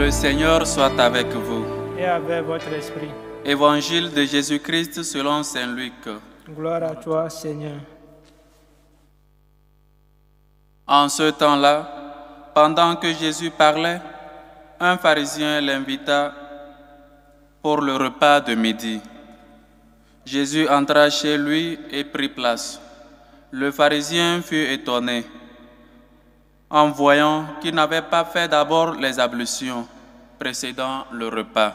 Le Seigneur soit avec vous. Et avec votre esprit. Évangile de Jésus-Christ selon saint Luc. Gloire à toi, Seigneur. En ce temps-là, pendant que Jésus parlait, un pharisien l'invita pour le repas de midi. Jésus entra chez lui et prit place. Le pharisien fut étonné en voyant qu'il n'avait pas fait d'abord les ablutions précédant le repas.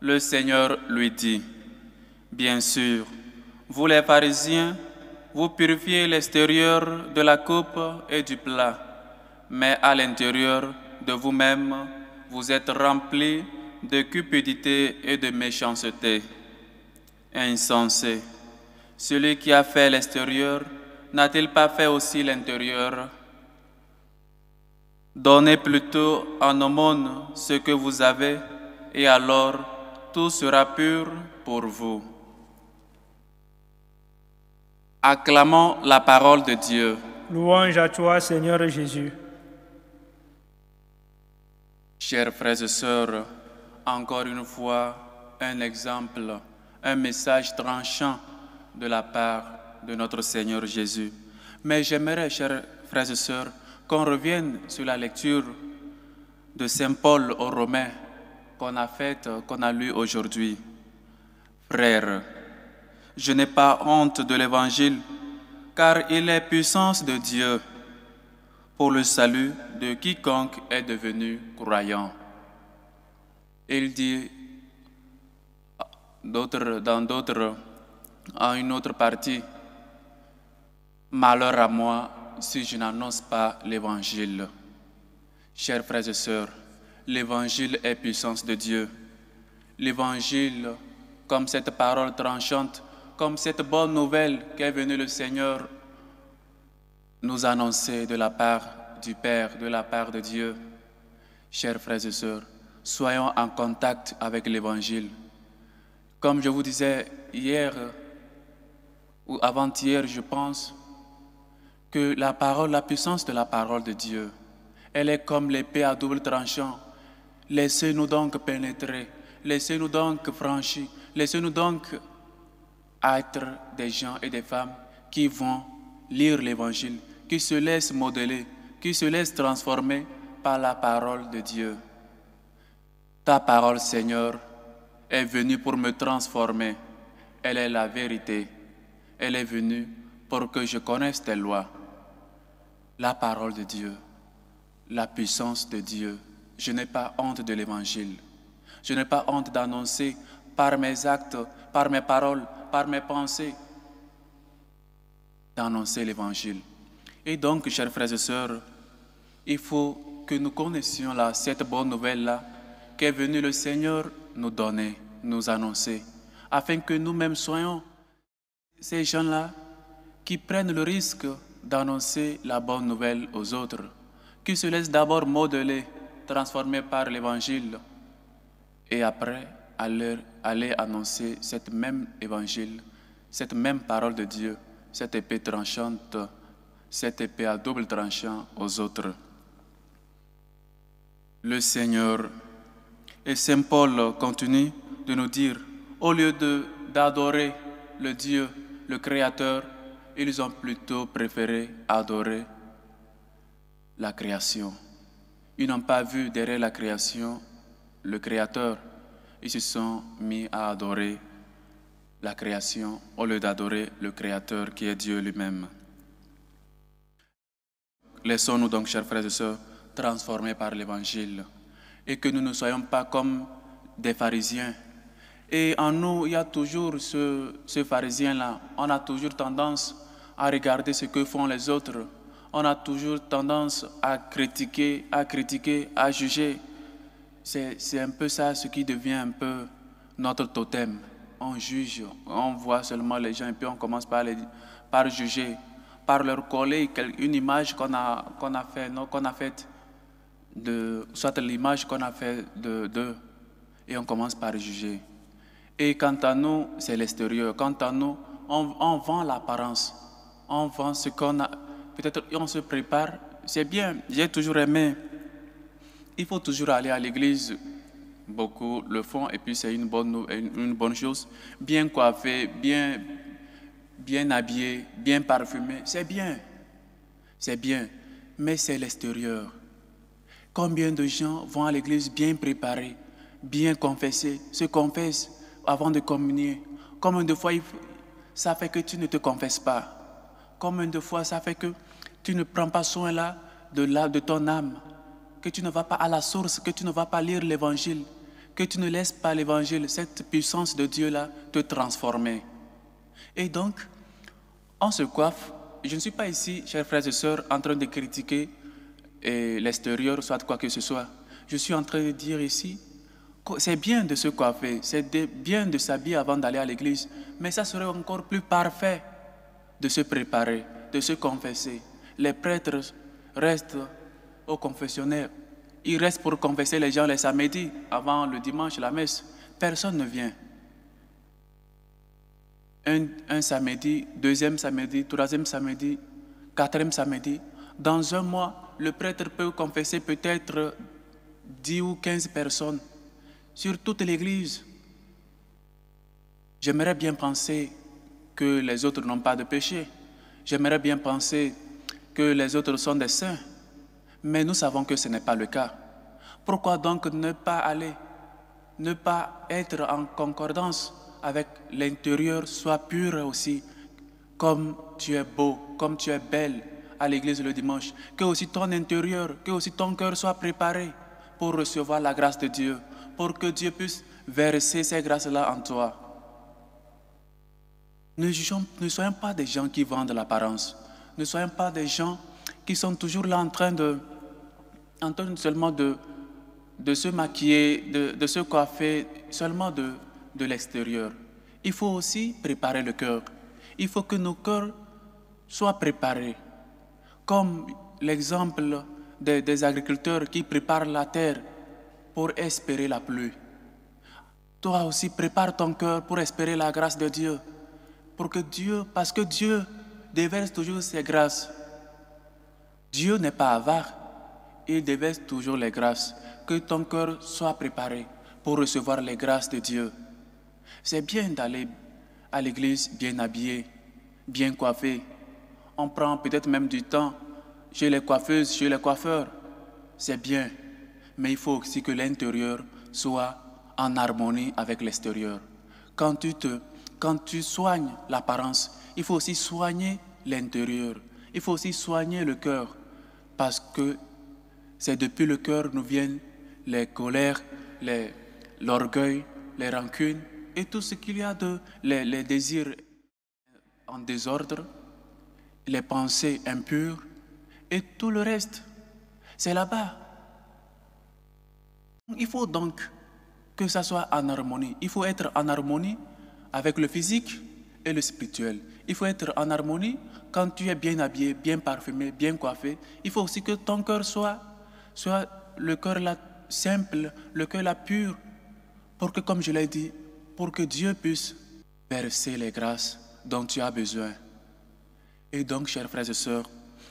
Le Seigneur lui dit, « Bien sûr, vous les pharisiens, vous purifiez l'extérieur de la coupe et du plat, mais à l'intérieur de vous-même, vous êtes remplis de cupidité et de méchanceté. Insensé, celui qui a fait l'extérieur, n'a-t-il pas fait aussi l'intérieur? Donnez plutôt en aumône ce que vous avez, et alors tout sera pur pour vous. » Acclamons la parole de Dieu. Louange à toi, Seigneur Jésus. Chers frères et sœurs, encore une fois, un exemple, un message tranchant de la part de notre Seigneur Jésus. Mais j'aimerais, chers frères et sœurs, qu'on revienne sur la lecture de Saint Paul aux Romains qu'on a lu aujourd'hui. Frères, je n'ai pas honte de l'Évangile, car il est puissance de Dieu pour le salut de quiconque est devenu croyant. Il dit en une autre partie, « Malheur à moi si je n'annonce pas l'Évangile. » Chers frères et sœurs, l'Évangile est puissance de Dieu. L'Évangile, comme cette parole tranchante, comme cette bonne nouvelle qu'est venu le Seigneur nous annoncer de la part du Père, de la part de Dieu. Chers frères et sœurs, soyons en contact avec l'Évangile. Comme je vous disais hier ou avant-hier, je pense que la puissance de la parole de Dieu, elle est comme l'épée à double tranchant. Laissez-nous donc pénétrer, laissez-nous donc franchir, laissez-nous donc être des gens et des femmes qui vont lire l'Évangile, qui se laissent modeler, qui se laissent transformer par la parole de Dieu. Ta parole, Seigneur, est venue pour me transformer. Elle est la vérité. Elle est venue pour que je connaisse tes lois. La parole de Dieu, la puissance de Dieu. Je n'ai pas honte de l'Évangile. Je n'ai pas honte d'annoncer par mes actes, par mes paroles, par mes pensées, d'annoncer l'Évangile. Et donc, chers frères et sœurs, il faut que nous connaissions cette bonne nouvelle-là qu'est venu le Seigneur nous donner, nous annoncer, afin que nous-mêmes soyons ces gens-là qui prennent le risque d'annoncer la bonne nouvelle aux autres, qui se laissent d'abord modeler, transformer par l'Évangile, et après aller annoncer cette même Évangile, cette même parole de Dieu, cette épée tranchante, cette épée à double tranchant aux autres. Le Seigneur et Saint Paul continue de nous dire, au lieu d'adorer le Dieu, le Créateur, ils ont plutôt préféré adorer la création. Ils n'ont pas vu derrière la création le Créateur. Ils se sont mis à adorer la création au lieu d'adorer le Créateur qui est Dieu lui-même. Laissons-nous donc, chers frères et sœurs, transformés par l'Évangile et que nous ne soyons pas comme des pharisiens. Et en nous, il y a toujours ce pharisien-là. On a toujours tendance à regarder ce que font les autres. On a toujours tendance à critiquer, à juger. C'est un peu ça ce qui devient un peu notre totem. On juge, on voit seulement les gens et puis on commence par juger, par leur coller une image qu'on a faite, soit l'image qu'on a faite d'eux, et on commence par juger. Et quant à nous, c'est l'extérieur. Quant à nous, on vend l'apparence, on vend ce qu'on a. Peut-être on se prépare. C'est bien, j'ai toujours aimé Il faut toujours aller à l'église. Beaucoup le font et puis c'est une bonne chose. Bien coiffé, bien habillé, bien parfumé, c'est bien. C'est bien, mais c'est l'extérieur. Combien de gens vont à l'église bien préparés, bien confessés, se confessent avant de communier? Combien de fois ça fait que tu ne te confesses pas? Combien de fois ça fait que tu ne prends pas soin de ton âme, que tu ne vas pas à la source, que tu ne vas pas lire l'évangile, que tu ne laisses pas l'évangile, cette puissance de Dieu-là, te transformer. Et donc, on se coiffe. Je ne suis pas ici, chers frères et sœurs, en train de critiquer l'extérieur, soit quoi que ce soit. Je suis en train de dire ici, c'est bien de se coiffer, c'est bien de s'habiller avant d'aller à l'église, mais ça serait encore plus parfait de se préparer, de se confesser. Les prêtres restent au confessionnal. Ils restent pour confesser les gens les samedis, avant le dimanche, la messe. Personne ne vient. Un samedi, deuxième samedi, troisième samedi, quatrième samedi. Dans un mois, le prêtre peut confesser peut-être 10 ou 15 personnes sur toute l'église. J'aimerais bien penser que les autres n'ont pas de péché. J'aimerais bien penser que les autres sont des saints. Mais nous savons que ce n'est pas le cas. Pourquoi donc ne pas aller, ne pas être en concordance avec l'intérieur, soit pur aussi, comme tu es beau, comme tu es belle à l'église le dimanche, que aussi ton intérieur, que aussi ton cœur soit préparé pour recevoir la grâce de Dieu, pour que Dieu puisse verser ces grâces-là en toi. Ne soyons pas des gens qui vendent l'apparence, ne soyons pas des gens qui sont toujours là en train seulement de se maquiller, de se coiffer seulement de l'extérieur. Il faut aussi préparer le cœur. Il faut que nos cœurs soient préparés. Comme l'exemple des agriculteurs qui préparent la terre pour espérer la pluie. Toi aussi, prépare ton cœur pour espérer la grâce de Dieu. Parce que Dieu déverse toujours ses grâces. Dieu n'est pas avare. Il déverse toujours les grâces. Que ton cœur soit préparé pour recevoir les grâces de Dieu. C'est bien d'aller à l'église bien habillé, bien coiffé. On prend peut-être même du temps chez les coiffeuses, chez les coiffeurs. C'est bien, mais il faut aussi que l'intérieur soit en harmonie avec l'extérieur. Quand tu soignes l'apparence, il faut aussi soigner l'intérieur. Il faut aussi soigner le cœur, parce que c'est depuis le cœur nous viennent les colères, l'orgueil, les rancunes et tout ce qu'il y a les désirs en désordre, les pensées impures et tout le reste. C'est là-bas. Il faut donc que ça soit en harmonie. Il faut être en harmonie avec le physique et le spirituel. Il faut être en harmonie quand tu es bien habillé, bien parfumé, bien coiffé. Il faut aussi que ton cœur soit le cœur là simple, le cœur là pur, pour que, comme je l'ai dit, pour que Dieu puisse verser les grâces dont tu as besoin. Et donc, chers frères et sœurs,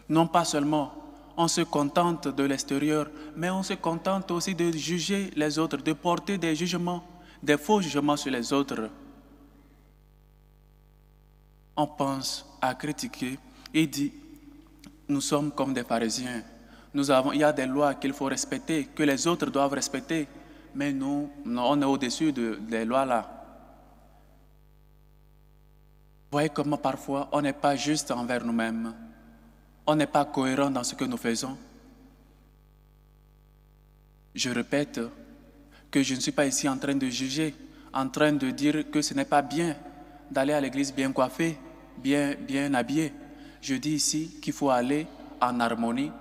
non pas seulement on se contente de l'extérieur, mais on se contente aussi de juger les autres, de porter des jugements, des faux jugements sur les autres. On pense à critiquer et dit, nous sommes comme des pharisiens. Il y a des lois qu'il faut respecter, que les autres doivent respecter, mais nous, on est au-dessus des lois-là. Vous voyez comment parfois on n'est pas juste envers nous-mêmes. On n'est pas cohérent dans ce que nous faisons. Je répète que je ne suis pas ici en train de juger, en train de dire que ce n'est pas bien d'aller à l'église bien coiffé, bien habillé. Je dis ici qu'il faut aller en harmonie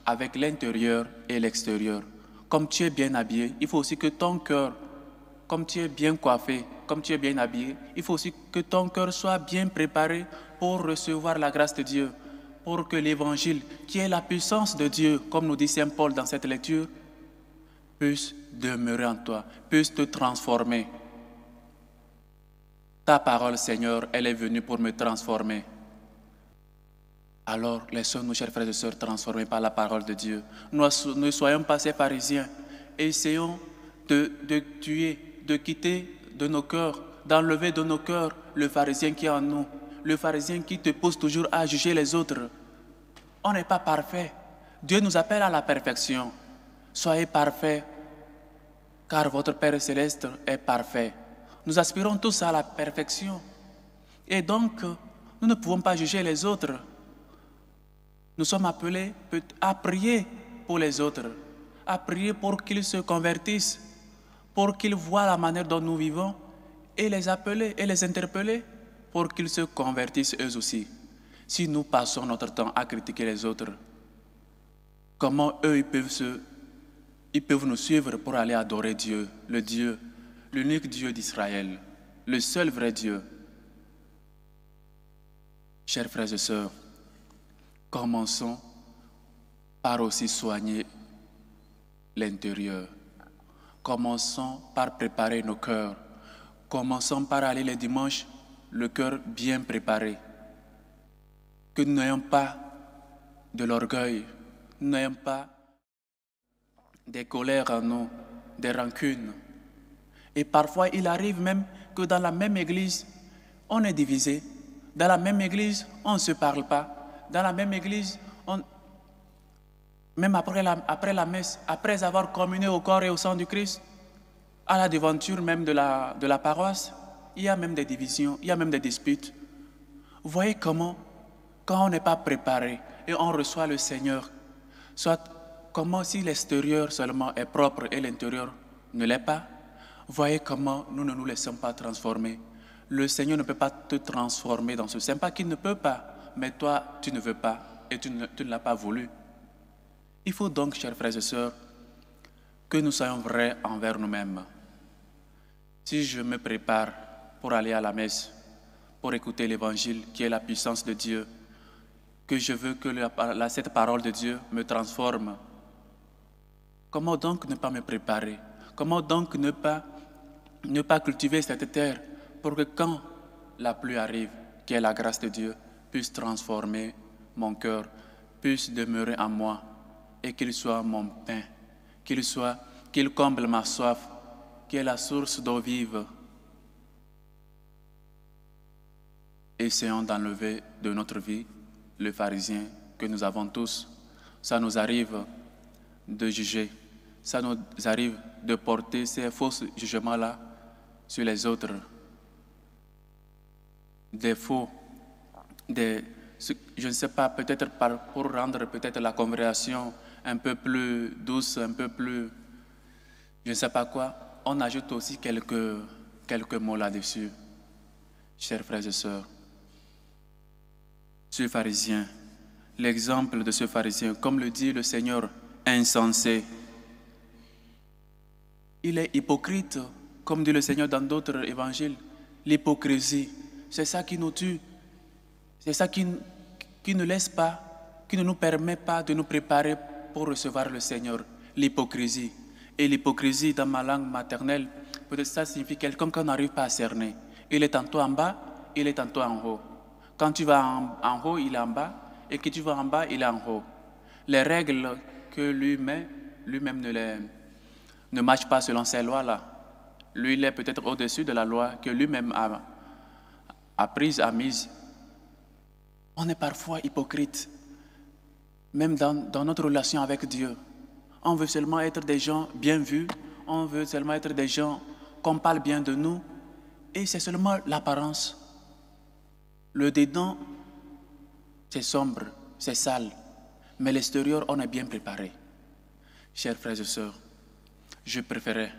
avec l'intérieur et l'extérieur. Comme tu es bien habillé, il faut aussi que ton cœur, comme tu es bien coiffé, comme tu es bien habillé, il faut aussi que ton cœur soit bien préparé pour recevoir la grâce de Dieu, pour que l'évangile, qui est la puissance de Dieu, comme nous dit Saint Paul dans cette lecture, puisse demeurer en toi, puisse te transformer. Ta parole, Seigneur, elle est venue pour me transformer. Alors, laissons-nous, chers frères et sœurs, transformés par la parole de Dieu. Nous ne soyons pas ces pharisiens. Essayons de tuer, de quitter de nos cœurs, d'enlever de nos cœurs le pharisien qui est en nous, le pharisien qui te pousse toujours à juger les autres. On n'est pas parfait. Dieu nous appelle à la perfection. Soyez parfaits, car votre Père céleste est parfait. Nous aspirons tous à la perfection. Et donc, nous ne pouvons pas juger les autres. Nous sommes appelés à prier pour les autres, à prier pour qu'ils se convertissent, pour qu'ils voient la manière dont nous vivons et les appeler et les interpeller pour qu'ils se convertissent eux aussi. Si nous passons notre temps à critiquer les autres, comment eux ils peuvent nous suivre pour aller adorer Dieu, l'unique Dieu d'Israël, le seul vrai Dieu. Chers frères et sœurs, commençons par aussi soigner l'intérieur. Commençons par préparer nos cœurs. Commençons par aller les dimanches, le cœur bien préparé. Que nous n'ayons pas de l'orgueil, nous n'ayons pas des colères en nous, des rancunes. Et parfois, il arrive même que dans la même église, on est divisé. Dans la même église, on ne se parle pas. Dans la même église, même après la messe, après avoir communié au corps et au sang du Christ, à la devanture même de la paroisse, il y a même des divisions, il y a même des disputes. Vous voyez comment, quand on n'est pas préparé et on reçoit le Seigneur, soit comment si l'extérieur seulement est propre et l'intérieur ne l'est pas, voyez comment nous ne nous laissons pas transformer. Le Seigneur ne peut pas te transformer dans ce. Ce n'est pas qu'il ne peut pas, mais toi, tu ne veux pas et tu ne l'as pas voulu. Il faut donc, chers frères et sœurs, que nous soyons vrais envers nous-mêmes. Si je me prépare pour aller à la messe, pour écouter l'Évangile qui est la puissance de Dieu, que je veux que cette parole de Dieu me transforme, comment donc ne pas me préparer? Comment donc ne pas cultiver cette terre pour que quand la pluie arrive, qui est la grâce de Dieu, puisse transformer mon cœur, puisse demeurer en moi et qu'il soit mon pain, qu'il comble ma soif, qu'il est la source d'eau vive. Essayons d'enlever de notre vie le pharisien que nous avons tous. Ça nous arrive de juger, ça nous arrive de porter ces faux jugements-là sur les autres. Des faux, je ne sais pas, peut-être pour rendre peut-être la conversation un peu plus douce, un peu plus, je ne sais pas quoi, on ajoute aussi quelques mots là-dessus. Chers frères et sœurs, ce pharisien, l'exemple de ce pharisien, comme le dit le Seigneur, insensé, il est hypocrite, comme dit le Seigneur dans d'autres évangiles. L'hypocrisie, c'est ça qui nous tue. C'est ça qui ne laisse pas, qui ne nous permet pas de nous préparer pour recevoir le Seigneur. L'hypocrisie. Et l'hypocrisie, dans ma langue maternelle, peut-être ça signifie quelqu'un qu'on n'arrive pas à cerner. Il est tantôt en bas, il est tantôt en haut. Quand tu vas en haut, il est en bas. Et que tu vas en bas, il est en haut. Les règles que lui-même ne marche pas selon ces lois-là. Lui, il est peut-être au-dessus de la loi que lui-même a prise, a mise. On est parfois hypocrite, même dans notre relation avec Dieu. On veut seulement être des gens bien vus, on veut seulement être des gens qu'on parle bien de nous, et c'est seulement l'apparence. Le dedans, c'est sombre, c'est sale, mais l'extérieur, on est bien préparé. Chers frères et sœurs, je préférais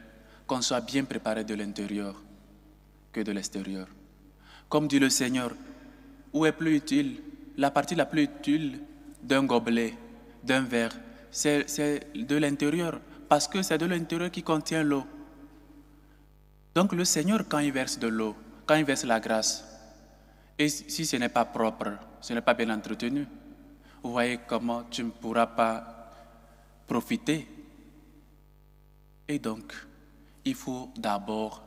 qu'on soit bien préparé de l'intérieur que de l'extérieur. Comme dit le Seigneur, où est plus utile, la partie la plus utile d'un gobelet, d'un verre, c'est de l'intérieur, parce que c'est de l'intérieur qui contient l'eau. Donc le Seigneur, quand il verse de l'eau, quand il verse la grâce, et si ce n'est pas propre, ce n'est pas bien entretenu, vous voyez comment tu ne pourras pas profiter. Et donc, il faut d'abord,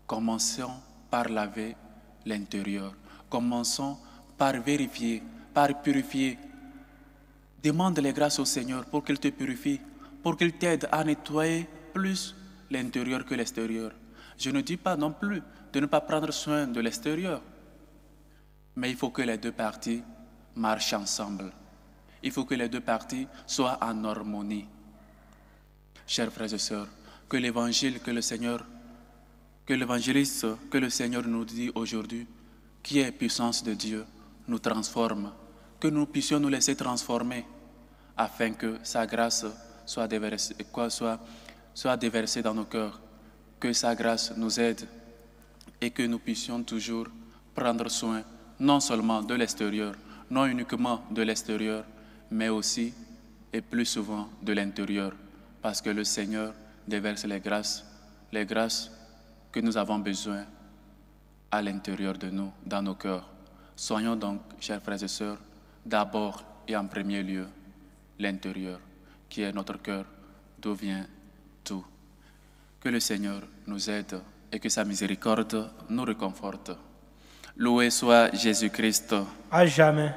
commençons par laver l'intérieur. Commençons par vérifier par purifier. Demande les grâces au Seigneur pour qu'il te purifie, pour qu'il t'aide à nettoyer plus l'intérieur que l'extérieur. Je ne dis pas non plus de ne pas prendre soin de l'extérieur, mais il faut que les deux parties marchent ensemble. Il faut que les deux parties soient en harmonie. Chers frères et sœurs, que l'évangile que le Seigneur, que l'évangéliste que le Seigneur nous dit aujourd'hui, qui est puissance de Dieu, nous transforme, que nous puissions nous laisser transformer afin que sa grâce soit déversée dans nos cœurs, que sa grâce nous aide et que nous puissions toujours prendre soin non seulement de l'extérieur, non uniquement de l'extérieur, mais aussi et plus souvent de l'intérieur, parce que le Seigneur déverse les grâces que nous avons besoin à l'intérieur de nous, dans nos cœurs. Soyons donc, chers frères et sœurs, d'abord et en premier lieu, l'intérieur, qui est notre cœur, d'où vient tout. Que le Seigneur nous aide et que sa miséricorde nous réconforte. Loué soit Jésus-Christ. À jamais.